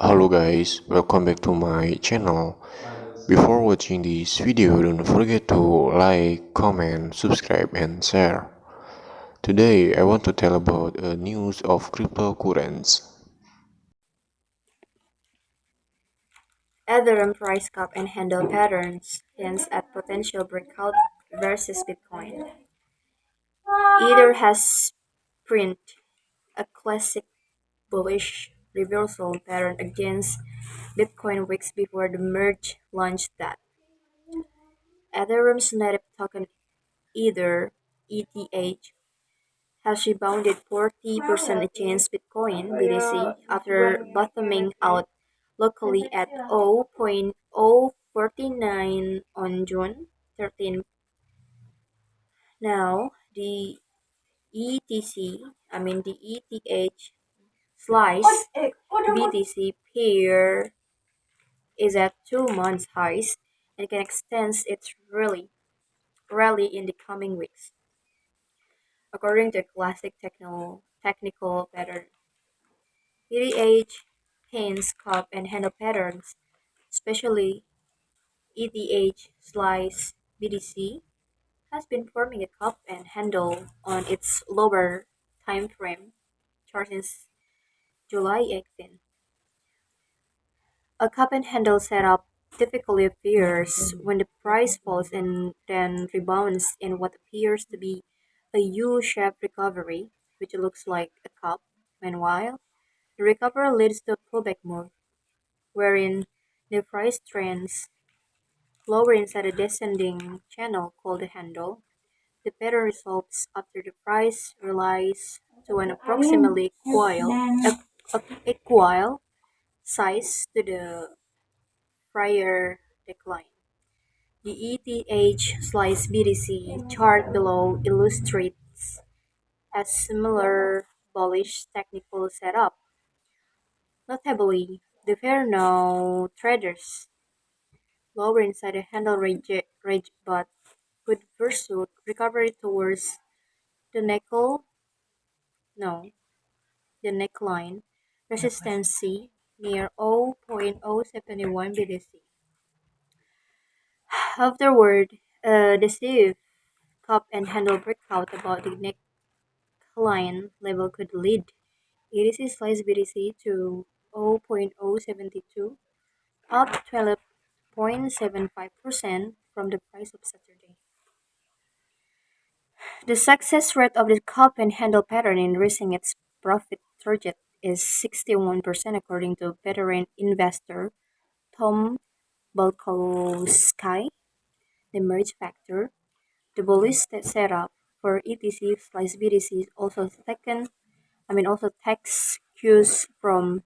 Hello guys, welcome back to my channel. Before watching this video, don't forget to like, comment, subscribe and share. Today I want to tell about a news of cryptocurrencies. Ethereum price cup and handle patterns hints at potential breakout versus Bitcoin. Ether has print a classic bullish reversal pattern against Bitcoin weeks before the merge launched that. Ethereum's native token Ether ETH has rebounded 40% against Bitcoin BTC after bottoming out locally at 0.049 on June 13. Now, the ETH slice BTC pair is at 2 months highs and can extend its rally in the coming weeks. According to classic technical pattern, ETH pins, cup, and handle patterns, especially ETH slice BTC, has been forming a cup and handle on its lower time frame chart since July 18. A cup and handle setup typically appears when the price falls and then rebounds in what appears to be a U-shaped recovery, which looks like a cup. Meanwhile, the recovery leads to a pullback move, wherein the price trends lower inside a descending channel called the handle. The pattern resolves after the price relies to an approximately equal size to the prior decline. The ETH slice BTC chart below illustrates a similar bullish technical setup. Notably, the pair now traders lower inside the handle range but could pursue recovery towards the no, the neckline resistance near 0.071 BTC. Afterward, a decisive cup and handle breakout about the neckline level could lead ETC slice BTC to 0.072, up 12.75% from the price of Saturday. The success rate of the cup and handle pattern in reaching its profit target is 61% according to veteran investor Tom Balkowski. The merge factor, the bullish setup for ETC slice BTC also takes cues from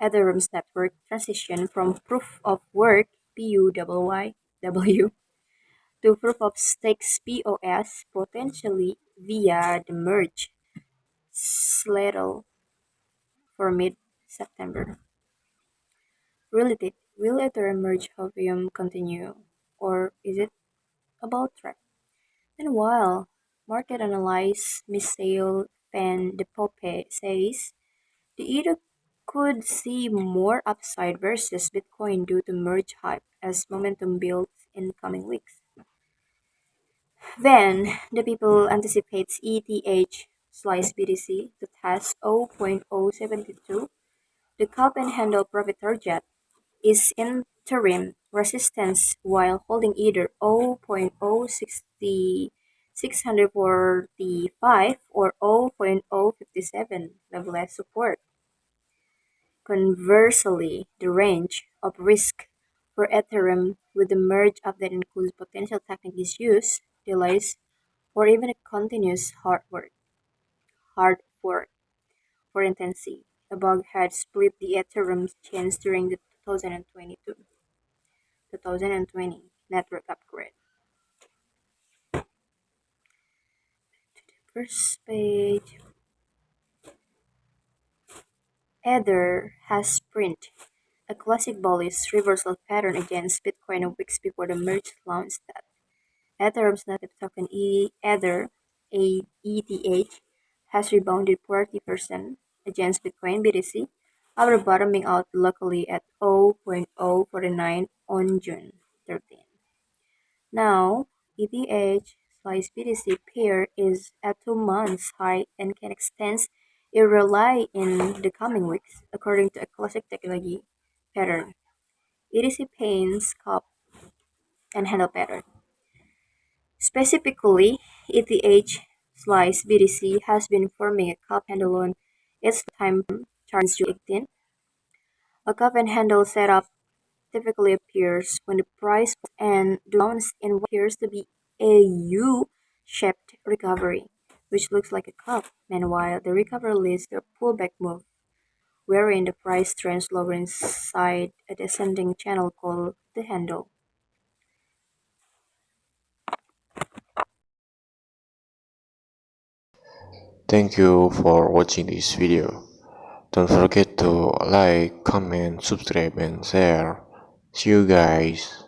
Ethereum's network transition from proof of work PUWW to proof of stakes POS potentially via the merge slated for mid-September. Will Ethereum merge Hovium continue, or is it about track? And while market analyst Misael Van de Poppe says the ETH could see more upside versus Bitcoin due to merge hype as momentum builds in coming weeks. Then, the people anticipates ETH slice BTC to test 0.072. The cup and handle profit target is interim resistance while holding either 0.060 645 or 0.057 level as support. Conversely, the range of risk for Ethereum with the merge update includes potential technical issues, delays, or even a continuous hard fork. For instance, a bug had split the Ethereum chains during the 2020 network upgrade. First page. Ether has print a classic bullish reversal pattern against Bitcoin weeks before the merge launched that. Ethereum's native token Ether ETH has rebounded 40% against Bitcoin BTC after bottoming out locally at 0.049 on June 13. Now, ETH slice BTC pair is at 2 months high and can extend irregularly in the coming weeks, according to a classic technology pattern. ETC paints cup and handle pattern. Specifically, ETH slice BTC has been forming a cup handle on its time chart since June 18. A cup and handle setup typically appears when the price falls and bounces in what appears to be a U-shaped recovery, which looks like a cup. Meanwhile, the recovery leads to a pullback move, wherein the price trends lower inside a descending channel called the handle. Thank you for watching this video. Don't forget to like, comment, subscribe, and share. See you guys.